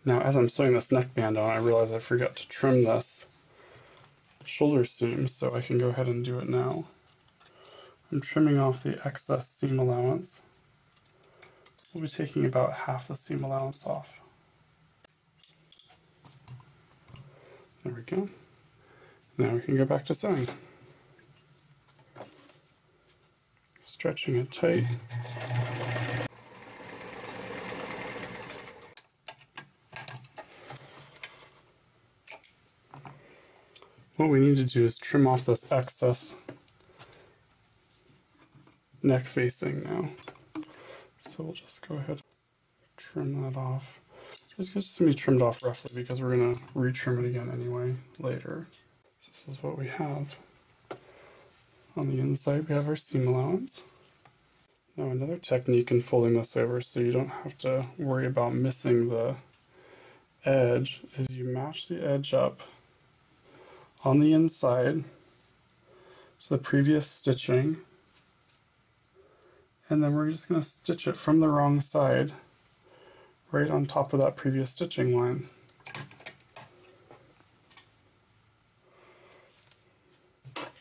Now as I'm sewing this neckband on, I realize I forgot to trim this shoulder seam, so I can go ahead and do it now. I'm trimming off the excess seam allowance. We'll be taking about half the seam allowance off. There we go. Now we can go back to sewing. Stretching it tight. What we need to do is trim off this excess neck facing now. So we'll just go ahead and trim that off. It's just going to be trimmed off roughly because we're going to retrim it again anyway later. So this is what we have. On the inside we have our seam allowance. Now another technique in folding this over so you don't have to worry about missing the edge is you match the edge up on the inside to the previous stitching, and then we're just going to stitch it from the wrong side right on top of that previous stitching line.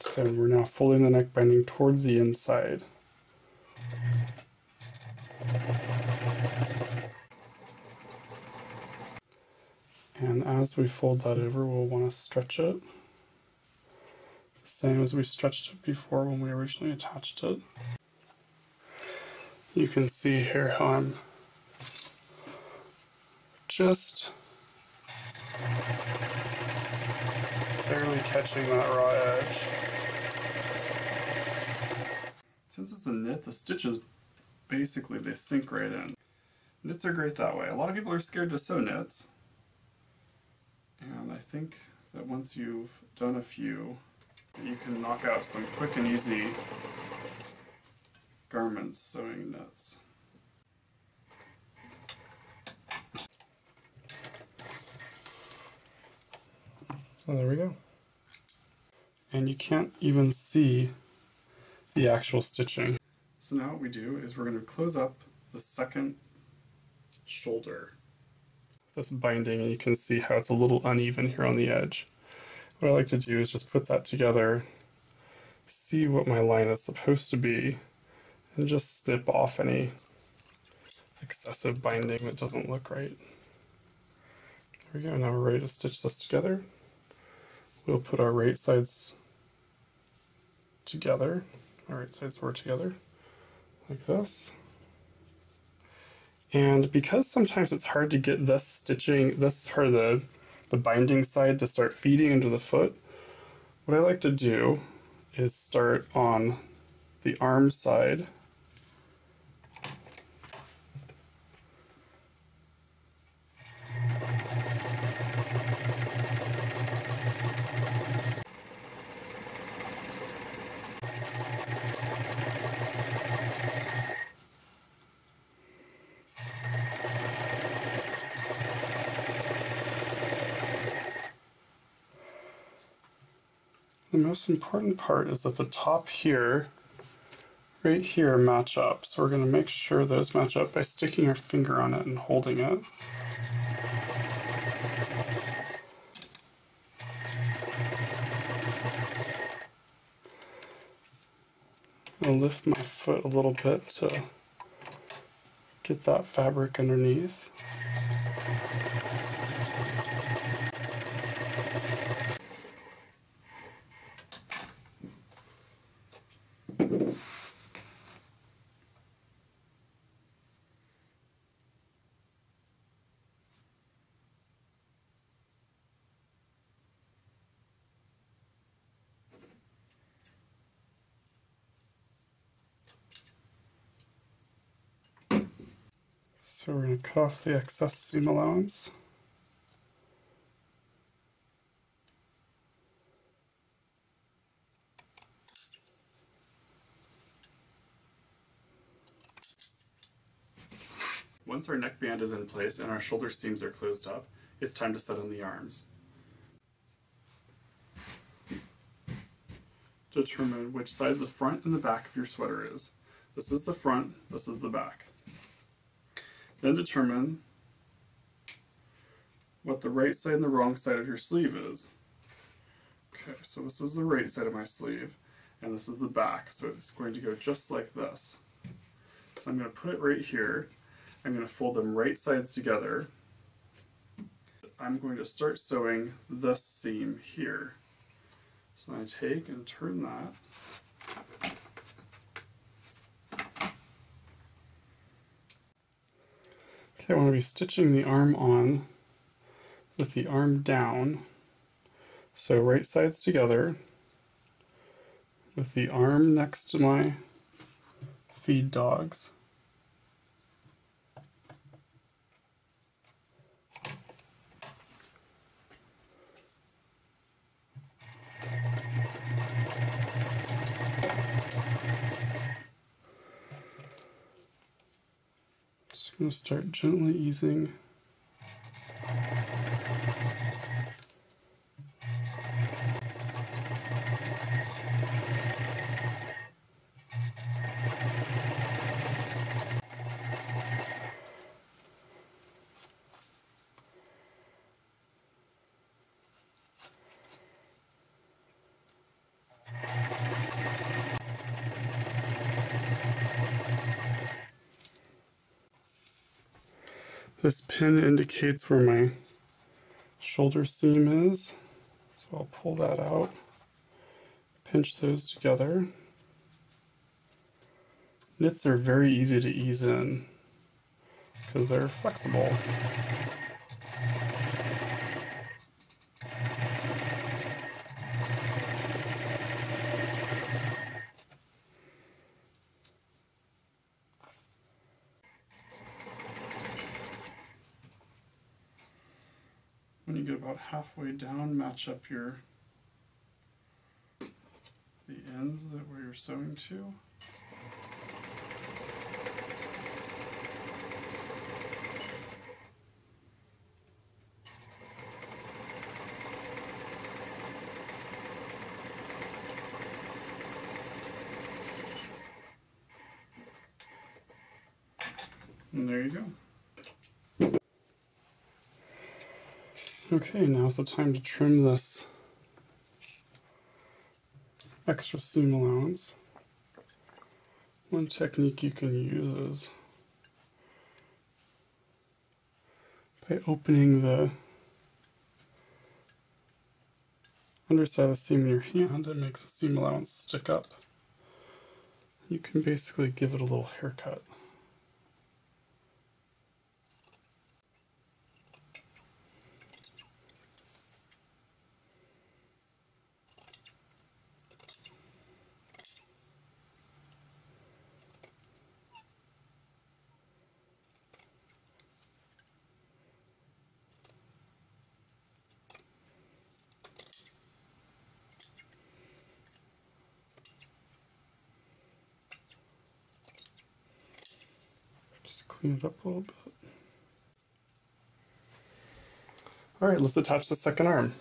So we're now folding the neck binding towards the inside. And as we fold that over, we'll want to stretch it the same as we stretched it before when we originally attached it. You can see here how I'm just barely catching that raw edge. Since it's a knit, the stitches basically they sink right in. Knits are great that way. A lot of people are scared to sew knits, and I think that once you've done a few, you can knock out some quick and easy garments sewing knits. So there we go. And you can't even see the actual stitching. So now what we do is we're going to close up the second shoulder. This binding, and you can see how it's a little uneven here on the edge. What I like to do is just put that together, see what my line is supposed to be, and just snip off any excessive binding that doesn't look right. There we go, now we're ready to stitch this together. We'll put our right sides together, our right sides were together, like this. And because sometimes it's hard to get this stitching, this part of the binding side to start feeding into the foot, what I like to do is start on the arm side. The most important part is that the top here, right here, match up. So we're going to make sure those match up by sticking our finger on it and holding it. I'll lift my foot a little bit to get that fabric underneath. So we're going to cut off the excess seam allowance. Once our neckband is in place and our shoulder seams are closed up, it's time to set on the arms. Determine which side the front and the back of your sweater is. This is the front, this is the back. Then determine what the right side and the wrong side of your sleeve is. Okay, so this is the right side of my sleeve, and this is the back, so it's going to go just like this. So I'm going to put it right here. I'm going to fold them right sides together. I'm going to start sewing this seam here. So I take and turn that. Okay, I want to be stitching the arm on with the arm down. So right sides together with the arm next to my feed dogs. Just going to start gently easing . This pin indicates where my shoulder seam is, so I'll pull that out, pinch those together. Knits are very easy to ease in because they're flexible. When you get about halfway down, match up the ends where you're sewing to. And there you go. Okay, now's the time to trim this extra seam allowance. One technique you can use is by opening the underside of the seam in your hand, it makes the seam allowance stick up. You can basically give it a little haircut. Clean it up a little bit. Alright, let's attach the second arm.